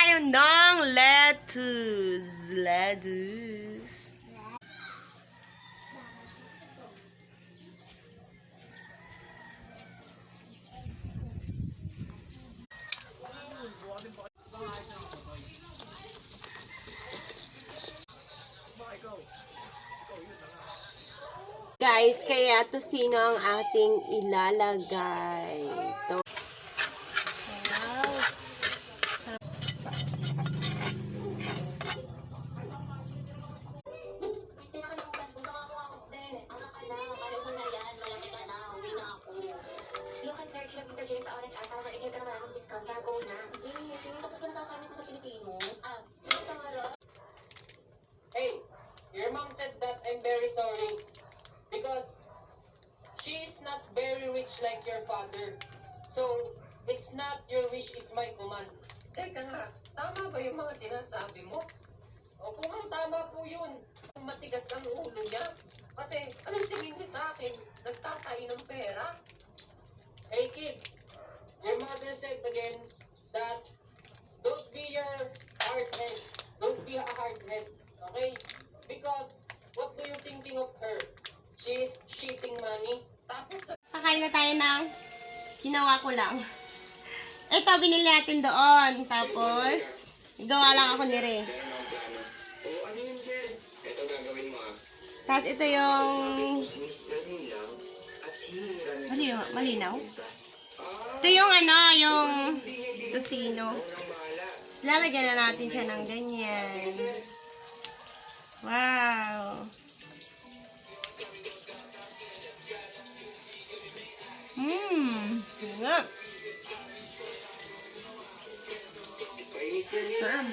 tayo ng lettuce. Lettuce. Guys, kaya tosino ang ating ilalagay. Ito. Hey, your mom said that I'm very sorry because she is not very rich like your father. So, it's not your wish, it's my command. Teka nga, tama ba yung mga sinasabi mo? O kung ang tama po yun, matigas ang ulo niya. Kasi, anong tingin niya sa akin? Nagtatay ng pera? Hey kid, your mother said again that don't be your hard head. Don't be a hard head. Okay? Because, what do you thinking of her? She's cheating money. Tapos, Kakain na tayo ng ginawa ko lang. Ito, binili natin doon. Tapos, gawa lang ako ni Re. Ano yun, sir? Ito gagawin mo, ah. Tapos, ito yung... Mystery lang at hihiramin Ano yun? Malinaw? Ah, Ito yung ano, yung tosino. ang bahala. Lalagyan na natin siya ng ganyan. Wow! Nga. Kay Mr. Neil, Sarap.